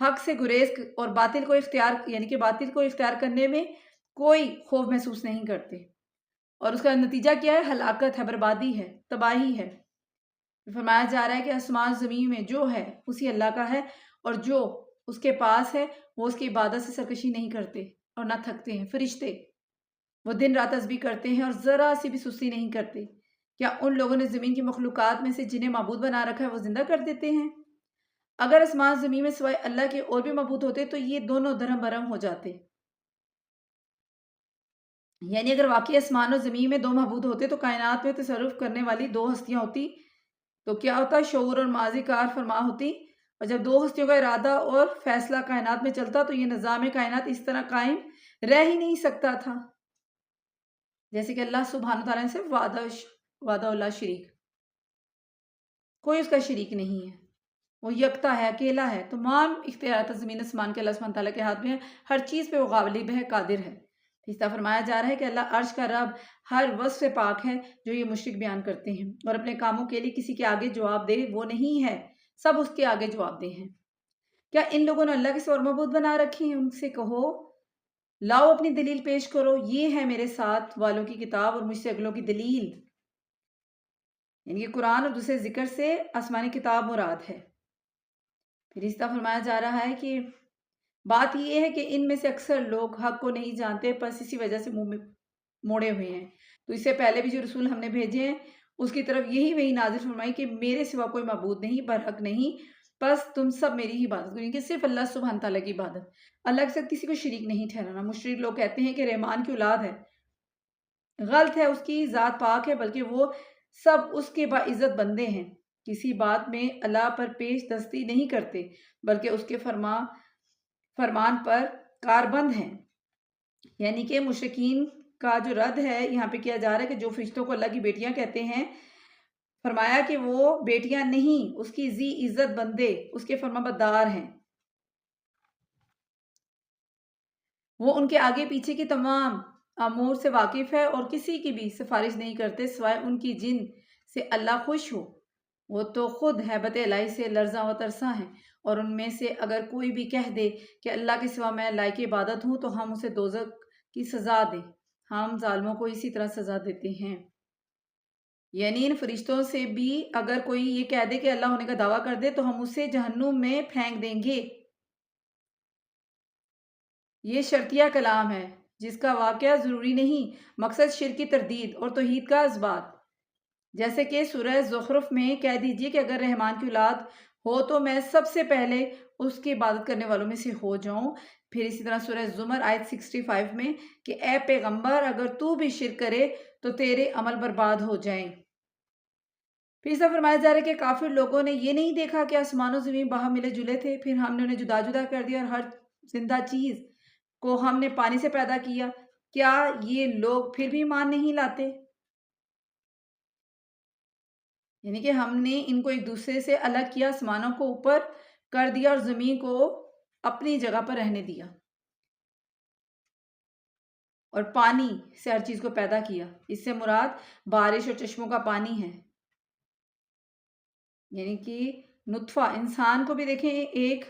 حق سے گریز اور باطل کو اختیار کرنے میں کوئی خوف محسوس نہیں کرتے، اور اس کا نتیجہ کیا ہے؟ ہلاکت ہے، بربادی ہے، تباہی ہے۔ فرمایا جا رہا ہے کہ آسمان زمین میں جو ہے اسی اللہ کا ہے، اور جو اس کے پاس ہے وہ اس کی عبادت سے سرکشی نہیں کرتے اور نہ تھکتے ہیں۔ فرشتے وہ دن رات تسبیح کرتے ہیں اور ذرا سی بھی سستی نہیں کرتے۔ کیا ان لوگوں نے زمین کی مخلوقات میں سے جنہیں معبود بنا رکھا ہے وہ زندہ کر دیتے ہیں؟ اگر آسمان زمین میں سوائے اللہ کے اور بھی معبود ہوتے تو یہ دونوں درہم برہم ہو جاتے۔ یعنی اگر واقعی آسمان اور زمین میں دو معبود ہوتے تو کائنات میں تصرف کرنے والی دو ہستیاں ہوتی تو کیا ہوتا؟ شعور اور ماضی کار فرما ہوتی، اور جب دو ہستیوں کا ارادہ اور فیصلہ کائنات میں چلتا تو یہ نظام کائنات اس طرح قائم رہ ہی نہیں سکتا تھا، جیسے کہ اللہ سبحانہ تعالیٰ سے وعدہ اللہ شریک، کوئی اس کا شریک نہیں ہے، وہ یکتا ہے، اکیلا ہے، تمام اختیارات زمین آسمان کے اللہ سبحانہ تعالیٰ کے ہاتھ میں ہے، ہر چیز پہ وہ غالب ہے، قادر ہے۔ اس طرح فرمایا جا رہا ہے کہ اللہ عرش کا رب ہر وصف سے پاک ہے جو یہ مشرک بیان کرتے ہیں، اور اپنے کاموں کے لیے کسی کے آگے جواب دے وہ نہیں ہے، سب اس کے آگے جواب دے ہیں۔ کیا ان لوگوں نے اللہ کے سوا معبود بنا رکھے ہیں؟ ان سے کہو لاؤ اپنی دلیل پیش کرو، یہ ہے میرے ساتھ والوں کی کتاب اور مجھ سے اگلوں کی دلیل، یعنی کہ قرآن اور دوسرے ذکر سے آسمانی کتاب مراد ہے۔ پھر اس طرح فرمایا جا رہا ہے کہ بات یہ ہے کہ ان میں سے اکثر لوگ حق کو نہیں جانتے، بس اسی وجہ سے منہ موڑے ہوئے ہیں۔ تو اس سے پہلے بھی جو رسول ہم نے بھیجے ہیں اس کی طرف یہی وہی نازل فرمائی کہ میرے سوا کوئی معبود نہیں، برحق نہیں، بس تم سب میری ہی عبادت کرو، کہ صرف اللہ سبحانہ تعالیٰ کی عبادت، اللہ کے ساتھ کسی کو شریک نہیں ٹھہرانا۔ مشرک لوگ کہتے ہیں کہ رحمان کی اولاد ہے، غلط ہے، اس کی ذات پاک ہے، بلکہ وہ سب اس کے باعزت بندے ہیں، کسی بات میں اللہ پر پیش دستی نہیں کرتے بلکہ اس کے فرمان پر کاربند ہیں۔ یعنی کہ مشرکین کا جو رد ہے یہاں پہ کیا جا رہا ہے کہ جو فرشتوں کو اللہ کی بیٹیاں کہتے ہیں، فرمایا کہ وہ بیٹیاں نہیں، اس کی ذی عزت بندے، اس کے فرما بردار ہیں، وہ ان کے آگے پیچھے کی تمام امور سے واقف ہے اور کسی کی بھی سفارش نہیں کرتے سوائے ان کی جن سے اللہ خوش ہو، وہ تو خود ہیبت الہی سے لرزاں و ترساں ہیں، اور ان میں سے اگر کوئی بھی کہہ دے کہ اللہ کے سوا میں لائق عبادت ہوں تو ہم اسے دوزخ کی سزا دیں، ہم ظالموں کو اسی طرح سزا دیتے ہیں۔ یعنی ان فرشتوں سے بھی اگر کوئی یہ کہہ دے کہ اللہ ہونے کا دعویٰ کر دے تو ہم اسے جہنم میں پھینک دیں گے۔ یہ شرطیہ کلام ہے جس کا واقعہ ضروری نہیں، مقصد شرک کی تردید اور توحید کا اثبات، جیسے کہ سورہ زخرف میں کہہ دیجئے کہ اگر رحمان کی اولاد ہو تو میں سب سے پہلے اس کی عبادت کرنے والوں میں سے ہو جاؤں۔ پھر اسی طرح سورہ زمر آیت 65 میں کہ اے پیغمبر اگر تو بھی شرک کرے تو تیرے عمل برباد ہو جائیں۔ پھر اس طرح فرمایا جا رہا ہے کہ کافر لوگوں نے یہ نہیں دیکھا کہ آسمان و زمین باہم ملے جلے تھے، پھر ہم نے انہیں جدا جدا کر دیا اور ہر زندہ چیز کو ہم نے پانی سے پیدا کیا، کیا یہ لوگ پھر بھی ایمان نہیں لاتے؟ یعنی کہ ہم نے ان کو ایک دوسرے سے الگ کیا، آسمانوں کو اوپر کر دیا اور زمین کو اپنی جگہ پر رہنے دیا، اور پانی سے ہر چیز کو پیدا کیا، اس سے مراد بارش اور چشموں کا پانی ہے۔ یعنی کہ نطفہ، انسان کو بھی دیکھیں ایک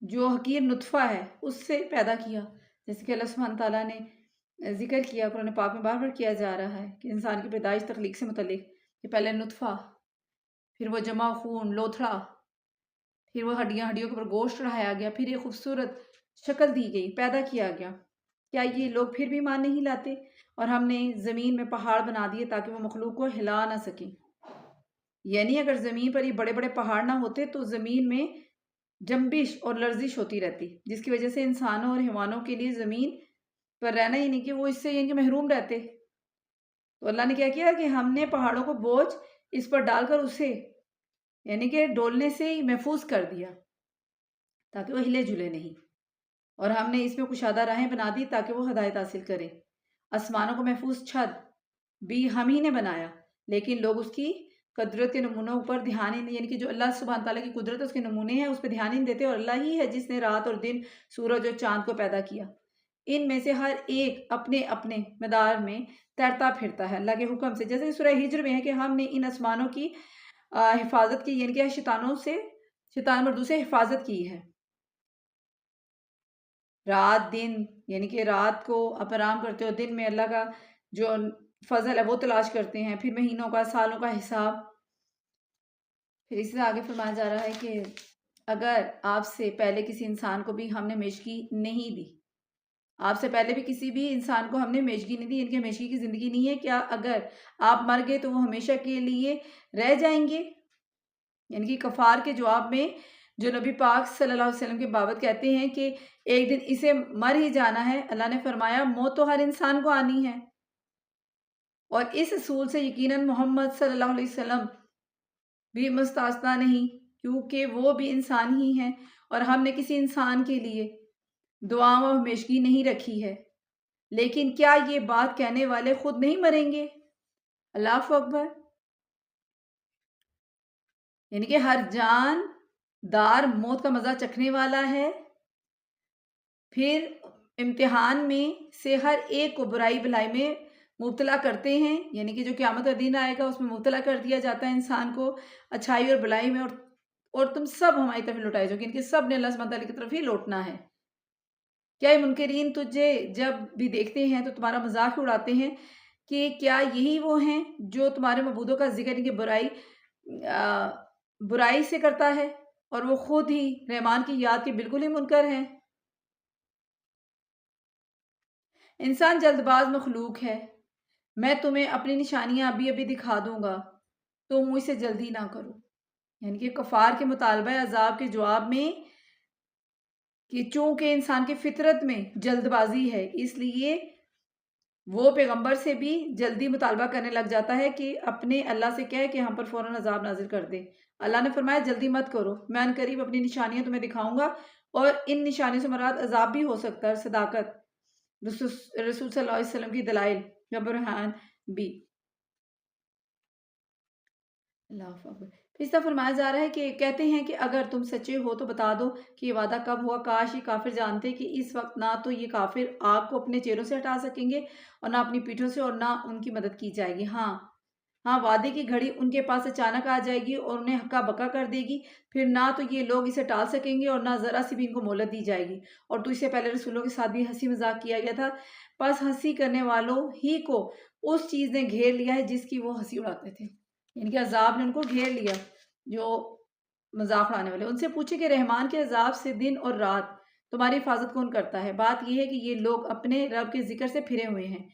جو حقیر نطفہ ہے اس سے پیدا کیا، جیسے کہ اللہ سبحانہ تعالیٰ نے ذکر کیا قرآن پاک میں بار بار کیا جا رہا ہے کہ انسان کی پیدائش تخلیق سے متعلق کہ پہلے نطفہ، پھر وہ جمع خون لوتھڑا، پھر وہ ہڈیوں کے اوپر گوشت چڑھایا گیا، پھر یہ خوبصورت شکل دی گئی، پیدا کیا گیا۔ کیا یہ لوگ پھر بھی مان نہیں لاتے؟ اور ہم نے زمین میں پہاڑ بنا دیے تاکہ وہ مخلوق کو ہلا نہ سکیں۔ یعنی اگر زمین پر یہ بڑے بڑے پہاڑ نہ ہوتے تو زمین میں جنبش اور لرزش ہوتی رہتی، جس کی وجہ سے انسانوں اور حیوانوں کے لیے زمین پر رہنا یعنی کہ وہ اس سے یعنی کہ محروم رہتے۔ تو اللہ نے کیا کیا کہ ہم نے پہاڑوں کو بوجھ اس پر ڈال کر اسے یعنی کہ ڈولنے سے ہی محفوظ کر دیا تاکہ وہ ہلے جلے نہیں، اور ہم نے اس میں کشادہ راہیں بنا دی تاکہ وہ ہدایت حاصل کرے۔ آسمانوں کو محفوظ چھت بھی ہم ہی نے بنایا، لیکن لوگ اس کی قدرت کے نمونوں پر دھیان ہی نہیں، یعنی کہ جو اللہ سبحانہ تعالیٰ کی قدرت اس کے نمونے ہیں اس پہ دھیان ہی نہیں دیتے، اور اللہ ہی ہے جس نے رات اور دن، سورج اور چاند کو پیدا کیا، ان میں سے ہر ایک اپنے اپنے مدار میں تیرتا پھرتا ہے اللہ کے حکم سے، جیسے سورہ ہجر میں ہے کہ ہم نے ان آسمانوں کی حفاظت کی، یعنی کہ شیطان مردوں سے حفاظت کی ہے، رات دن یعنی کہ رات کو آپ آرام کرتے ہو، دن میں اللہ کا جو فضل ہے وہ تلاش کرتے ہیں، پھر مہینوں کا، سالوں کا حساب۔ پھر اس سے آگے فرمایا جا رہا ہے کہ اگر آپ سے پہلے کسی انسان کو بھی ہم نے میشگی نہیں دی، آپ سے پہلے بھی کسی بھی انسان کو ہم نے میشگی نہیں دی، ان کی ہمیشگی کی زندگی نہیں ہے، کیا اگر آپ مر گئے تو وہ ہمیشہ کے لیے رہ جائیں گے؟ یعنی کہ کفار کے جواب میں جو نبی پاک صلی اللہ علیہ وسلم کے بابت کہتے ہیں کہ ایک دن اسے مر ہی جانا ہے، اللہ نے فرمایا موت تو ہر انسان کو آنی ہے، اور اس اصول سے یقیناً محمد صلی اللہ علیہ وسلم بھی مستثنی نہیں، کیونکہ وہ بھی انسان ہی ہیں، اور ہم نے کسی انسان کے لیے دعا و ہمیشگی نہیں رکھی ہے۔ لیکن کیا یہ بات کہنے والے خود نہیں مریں گے؟ اللہ اکبر! یعنی کہ ہر جان دار موت کا مزہ چکھنے والا ہے، پھر امتحان میں سے ہر ایک کو برائی بھلائی میں مبتلا کرتے ہیں، یعنی کہ جو قیامت کا دن آئے گا اس میں مبتلا کر دیا جاتا ہے انسان کو اچھائی اور بلائی میں، اور تم سب ہماری طرف لوٹائے جاؤ گے، ان کے سب نے اللہ سبحانہ تعالیٰ کی طرف ہی لوٹنا ہے۔ کیا یہ منکرین تجھے جب بھی دیکھتے ہیں تو تمہارا مذاق اڑاتے ہیں کہ کیا یہی وہ ہیں جو تمہارے معبودوں کا ذکر ان کی برائی سے کرتا ہے، اور وہ خود ہی رحمان کی یاد کے بالکل ہی منکر ہیں؟ انسان جلد باز مخلوق ہے، میں تمہیں اپنی نشانیاں ابھی ابھی دکھا دوں گا، تم مجھ سے جلدی نہ کرو۔ یعنی کہ کفار کے مطالبہ عذاب کے جواب میں کہ چونکہ انسان کی فطرت میں جلد بازی ہے، اس لیے وہ پیغمبر سے بھی جلدی مطالبہ کرنے لگ جاتا ہے کہ اپنے اللہ سے کہے کہ ہم پر فوراً عذاب نازل کر دے۔ اللہ نے فرمایا جلدی مت کرو، میں ان قریب اپنی نشانیاں تمہیں دکھاؤں گا، اور ان نشانیوں سے مراد عذاب بھی ہو سکتا ہے، صداقت رسول صلی اللہ علیہ وسلم کی دلائل یا برہان بھی۔ اللہ اکبر۔ اس طرح فرمایا جا رہا ہے کہ کہتے ہیں کہ اگر تم سچے ہو تو بتا دو کہ یہ وعدہ کب ہوا، کاش یہ کافر جانتے کہ اس وقت نہ تو یہ کافر آگ کو اپنے چہروں سے ہٹا سکیں گے اور نہ اپنی پیٹھوں سے، اور نہ ان کی مدد کی جائے گی۔ ہاں وعدے کی گھڑی ان کے پاس اچانک آ جائے گی اور انہیں ہکا بکا کر دے گی، پھر نہ تو یہ لوگ اسے ٹال سکیں گے اور نہ ذرا سی بھی ان کو مہلت دی جائے گی۔ اور تو اس سے پہلے رسولوں کے ساتھ بھی ہنسی مذاق کیا گیا تھا، بس ہنسی کرنے والوں ہی کو اس چیز نے گھیر لیا ہے جس کی وہ ہنسی اڑاتے تھے، یعنی کہ عذاب نے ان کو گھیر لیا جو مذاق اڑانے والے۔ ان سے پوچھے کہ رحمان کے عذاب سے دن اور رات تمہاری حفاظت کون کرتا ہے؟ بات یہ ہے کہ یہ لوگ اپنے رب کے ذکر سے پھرے ہوئے ہیں،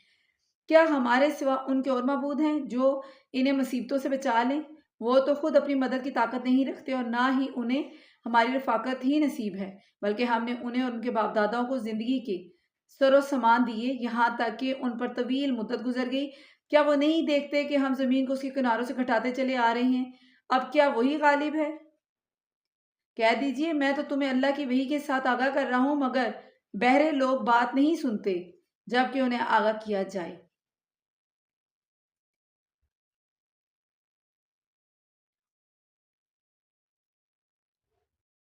کیا ہمارے سوا ان کے اور معبود ہیں جو انہیں مصیبتوں سے بچا لیں؟ وہ تو خود اپنی مدد کی طاقت نہیں رکھتے، اور نہ ہی انہیں ہماری رفاقت ہی نصیب ہے، بلکہ ہم نے انہیں اور ان کے باپ داداؤں کو زندگی کے سر و سامان دیے یہاں تک کہ ان پر طویل مدت گزر گئی۔ کیا وہ نہیں دیکھتے کہ ہم زمین کو اس کے کناروں سے گھٹاتے چلے آ رہے ہیں؟ اب کیا وہی غالب ہے؟ کہہ دیجئے میں تو تمہیں اللہ کی وحی کے ساتھ آگاہ کر رہا ہوں، مگر بہرے لوگ بات نہیں سنتے جبکہ انہیں آگاہ کیا جائے۔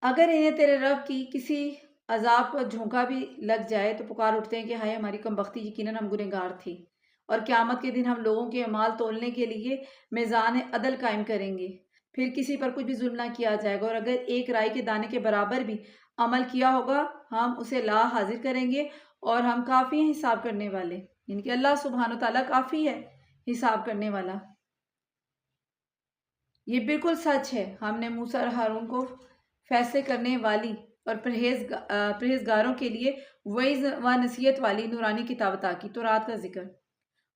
اگر انہیں تیرے رب کی کسی عذاب کا جھونکا بھی لگ جائے تو پکار اٹھتے ہیں کہ ہائے ہماری کم بختی، یقیناً ہم گنہگار تھے، اور قیامت کے دن ہم لوگوں کے اعمال تولنے کے لیے میزان عدل قائم کریں گے، پھر کسی پر کچھ بھی ظلم نہ کیا جائے گا، اور اگر ایک رائی کے دانے کے برابر بھی عمل کیا ہوگا ہم اسے لا حاضر کریں گے، اور ہم کافی ہیں حساب کرنے والے۔ یعنی کہ اللہ سبحانہ تعالیٰ کافی ہے حساب کرنے والا۔ یہ بالکل سچ ہے، ہم نے موسیٰ اور ہارون کو فیصلے کرنے والی اور پرہیزگاروں کے لیے وعظ و نصیحت والی نورانی کتاب عطا کی، تورات کا ذکر۔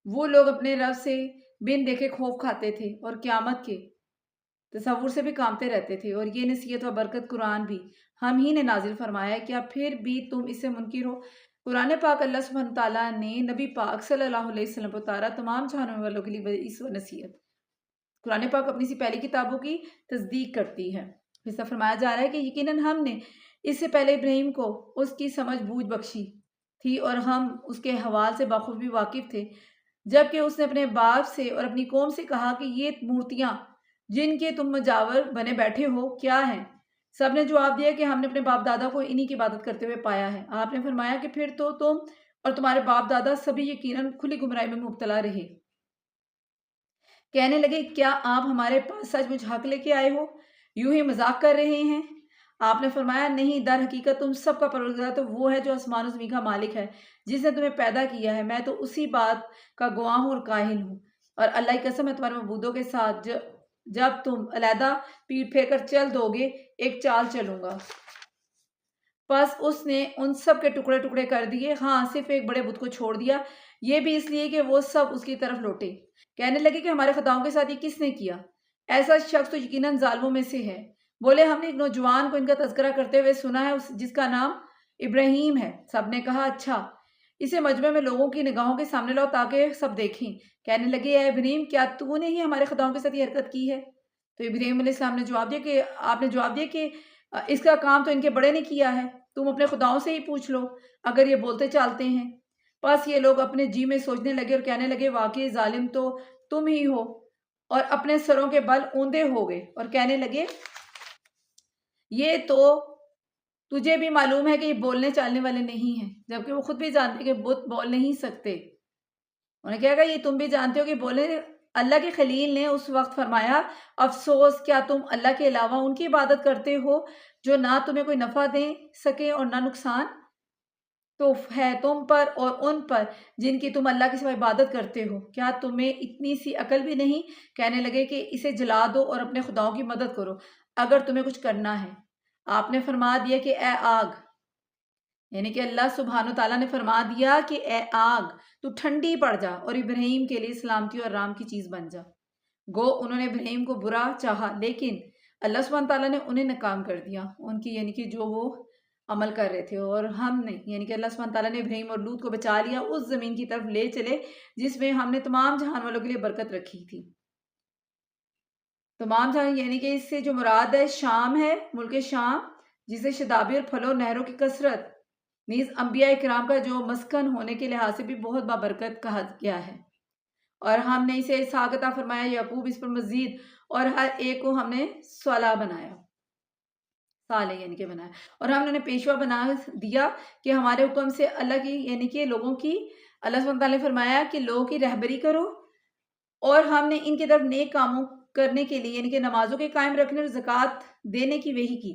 وہ لوگ اپنے رب سے بن دیکھے خوف کھاتے تھے اور قیامت کے تصور سے بھی کانپتے رہتے تھے، اور یہ نصیحت و برکت قرآن بھی ہم ہی نے نازل فرمایا ہے، کیا پھر بھی تم اس سے منکر ہو؟ قرآن پاک اللہ سبحانہ تعالیٰ نے نبی پاک صلی اللہ علیہ وسلم پر اتارا، تمام جہانوں والوں کے لیے وعظ و نصیحت۔ قرآن پاک اپنی سی پہلی کتابوں کی تصدیق کرتی ہے۔ اس طرح فرمایا جا رہا ہے کہ یقیناً ہم نے اس سے پہلے ابراہیم کو اس کی سمجھ بوجھ بخشی تھی، اور ہم اس کے حوال سے بخوبی واقف تھے، جبکہ اس نے اپنے باپ سے اور اپنی قوم سے کہا کہ یہ مورتیاں جن کے تم مجاور بنے بیٹھے ہو کیا ہیں؟ سب نے جواب دیا کہ ہم نے اپنے باپ دادا کو انہی کی عبادت کرتے ہوئے پایا ہے۔ آپ نے فرمایا کہ پھر تو تم اور تمہارے باپ دادا سبھی یقیناً کھلی گمراہی میں مبتلا رہے۔ کہنے لگے کیا آپ ہمارے پاس سچ مچ حق لے کے آئے ہو؟ یوں ہی مذاق کر رہے ہیں؟ آپ نے فرمایا نہیں، در حقیقت تم سب کا پروردگار تو وہ ہے جو آسمان و زمین کا مالک ہے، جس نے تمہیں پیدا کیا ہے، میں تو اسی بات کا گواہ ہوں اور قائل ہوں، اور اللہ کی قسم ہے تمہارے معبودوں کے ساتھ جب تم علیحدہ پیٹ پھیر کر چل دو گے ایک چال چلوں گا۔ پس اس نے ان سب کے ٹکڑے ٹکڑے کر دیے، ہاں صرف ایک بڑے بت کو چھوڑ دیا، یہ بھی اس لیے کہ وہ سب اس کی طرف لوٹے، کہنے لگے کہ ہمارے خداؤں کے ساتھ یہ کس نے کیا؟ ایسا شخص تو یقیناً ظالموں میں سے ہے۔ بولے ہم نے ایک نوجوان کو ان کا تذکرہ کرتے ہوئے سنا ہے جس کا نام ابراہیم ہے۔ سب نے کہا اچھا، اسے مجمع میں لوگوں کی نگاہوں کے سامنے لاؤ تاکہ سب دیکھیں۔ کہنے لگے اے ابراہیم، کیا تو نے ہی ہمارے خداؤں کے ساتھ یہ حرکت کی ہے؟ تو ابراہیم علیہ السلام نے جواب دیا کہ آپ نے جواب دیا کہ اس کا کام تو ان کے بڑے نے کیا ہے، تم اپنے خداؤں سے ہی پوچھ لو اگر یہ بولتے چالتے ہیں۔ پس یہ لوگ اپنے جی میں سوچنے لگے اور کہنے لگے واقعی ظالم تو تم ہی ہو، اور اپنے سروں کے بل اوندے ہو گئے اور کہنے لگے یہ تو تجھے بھی معلوم ہے کہ یہ بولنے چالنے والے نہیں ہیں، جبکہ وہ خود بھی جانتے کہ بت بول نہیں سکتے۔ انہوں نے کہا یہ تم بھی جانتے ہو کہ بولے۔ اللہ کے خلیل نے اس وقت فرمایا افسوس، کیا تم اللہ کے علاوہ ان کی عبادت کرتے ہو جو نہ تمہیں کوئی نفع دے سکے اور نہ نقصان؟ تو ہے تم پر اور ان پر جن کی تم اللہ کے سوا عبادت کرتے ہو، کیا تمہیں اتنی سی عقل بھی نہیں؟ کہنے لگے کہ اسے جلا دو اور اپنے خداؤں کی مدد کرو اگر تمہیں کچھ کرنا ہے۔ آپ نے فرما دیا کہ اے آگ، یعنی کہ اللہ سبحانہ تعالیٰ نے فرما دیا کہ اے آگ تو ٹھنڈی پڑ جا اور ابراہیم کے لیے سلامتی اور آرام کی چیز بن جا۔ گو انہوں نے ابراہیم کو برا چاہا، لیکن اللہ سبحانہ تعالیٰ نے انہیں ناکام کر دیا ان کی، یعنی کہ جو وہ عمل کر رہے تھے، اور ہم نے یعنی کہ اللہ سبحانہ تعالیٰ نے ابراہیم اور لوط کو بچا لیا، اس زمین کی طرف لے چلے جس میں ہم نے تمام جہان والوں کے لیے برکت رکھی تھی۔ تمام جہان یعنی کہ اس سے جو مراد ہے شام ہے، ملک شام، جسے شدابی اور پھلوں نہروں کی کثرت، نیز انبیاء اکرام کا جو مسکن ہونے کے لحاظ سے بھی بہت بابرکت کہا گیا ہے، اور ہم نے اسے اسحاق عطا فرمایا، یعقوب اس پر مزید، اور ہر ایک کو ہم نے صالح بنایا، صالح یعنی کہ بنایا، اور ہم نے انہیں پیشوا بنا دیا کہ ہمارے حکم سے اللہ کی یعنی کہ لوگوں کی، اللہ سبحانہ تعالیٰ نے فرمایا کہ لوگوں کی رہبری کرو، اور ہم نے ان کی طرف نیک کاموں کرنے کے لیے یعنی کہ نمازوں کے قائم رکھنے اور زکوٰۃ دینے کی وحی کی،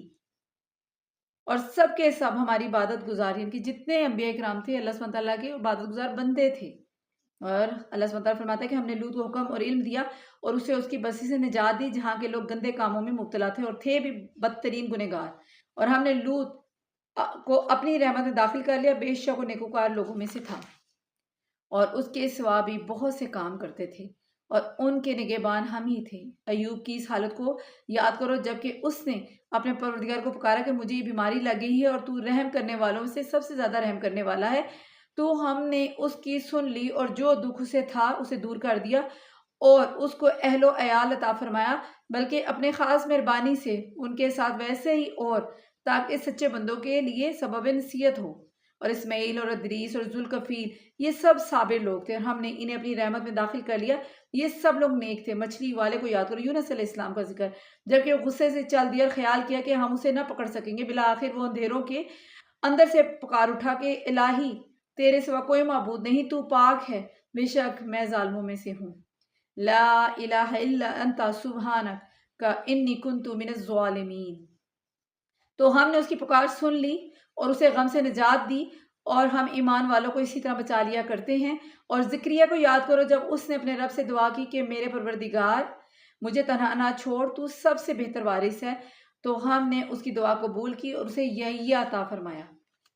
اور سب کے سب ہماری عبادت گزار یعنی کہ جتنے انبیاء کرام تھے اللہ سبحانہ تعالیٰ کے عبادت گزار بندے تھے۔ اور اللہ سبحانہ تعالیٰ فرماتا ہے کہ ہم نے لوط کو حکم اور علم دیا اور اسے اس کی بستی سے نجات دی جہاں کے لوگ گندے کاموں میں مبتلا تھے اور تھے بھی بدترین گنہگار، اور ہم نے لوط کو اپنی رحمت میں داخل کر لیا، بے شک وہ نیکوکار لوگوں میں سے تھا، اور اس کے سوا بھی بہت سے کام کرتے تھے، اور ان کے نگہبان ہم ہی تھے۔ ایوب کی اس حالت کو یاد کرو جبکہ اس نے اپنے پروردگار کو پکارا کہ مجھے یہ بیماری لگ گئی ہے اور تو رحم کرنے والوں سے سب سے زیادہ رحم کرنے والا ہے، تو ہم نے اس کی سن لی اور جو دکھ اسے تھا اسے دور کر دیا اور اس کو اہل و عیال عطا فرمایا، بلکہ اپنے خاص مہربانی سے ان کے ساتھ ویسے ہی، اور تاکہ سچے بندوں کے لیے سبب نصیحت ہو۔ اور اسماعیل اور ادریس اور ذوالکفیل یہ سب صابر لوگ تھے اور ہم نے انہیں اپنی رحمت میں داخل کر لیا، یہ سب لوگ نیک تھے۔ مچھلی والے کو یاد کرو، یونس علیہ السلام کا ذکر، جبکہ وہ غصے سے چل دیا اور خیال کیا کہ ہم اسے نہ پکڑ سکیں گے، بالآخر وہ اندھیروں کے اندر سے پکار اٹھا کہ الہی تیرے سوا کوئی معبود نہیں، تو پاک ہے، بے شک میں ظالموں میں سے ہوں، لا الہ الا انت سبحانک انی کنت من الظالمین۔ تو ہم نے اس کی پکار سن لی اور اسے غم سے نجات دی، اور ہم ایمان والوں کو اسی طرح بچا لیا کرتے ہیں۔ اور ذکریہ کو یاد کرو جب اس نے اپنے رب سے دعا کی کہ میرے پروردگار مجھے تنہا نہ چھوڑ، تو سب سے بہتر وارث ہے، تو ہم نے اس کی دعا قبول کی اور اسے یحییٰ عطا فرمایا۔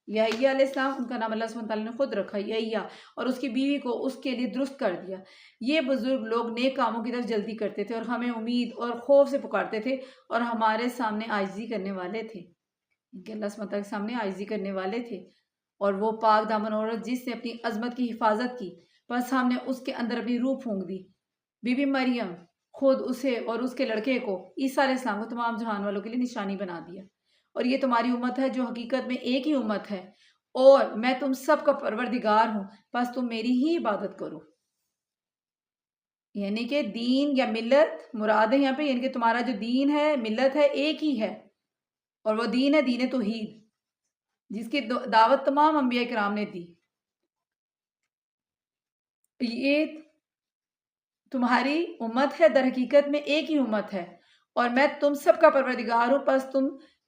یحییٰ علیہ السلام، ان کا نام اللہ سبحانہ تعالیٰ نے خود رکھا یحییٰ، اور اس کی بیوی کو اس کے لیے درست کر دیا۔ یہ بزرگ لوگ نیک کاموں کی طرف جلدی کرتے تھے اور ہمیں امید اور خوف سے پکارتے تھے اور ہمارے سامنے عاجزی کرنے والے تھے، کہ اللہ سبحانہ تعالیٰ کے سامنے عاجزی کرنے والے تھے۔ اور وہ پاک دامن عورت جس نے اپنی عظمت کی حفاظت کی، بس ہم نے اس کے اندر اپنی روح پھونک دی، بی بی مریم خود اسے اور اس کے لڑکے کو عیسیٰ علیہ السلام کو تمام جہان والوں کے لیے نشانی بنا دیا۔ اور یہ تمہاری امت ہے جو حقیقت میں ایک ہی امت ہے، اور میں تم سب کا پروردگار ہوں، بس تم میری ہی عبادت کرو۔ یعنی کہ دین یا ملت مراد ہے یہاں پہ، یعنی کہ تمہارا جو دین ہے، ملت ہے، ایک ہی ہے، اور وہ دین ہے دین توحید، جس کی دعوت تمام انبیاء کرام نے دی۔ یہ تمہاری امت ہے، در حقیقت میں ایک ہی امت ہے، اور میں تم سب کا پروردگار ہوں، پس تم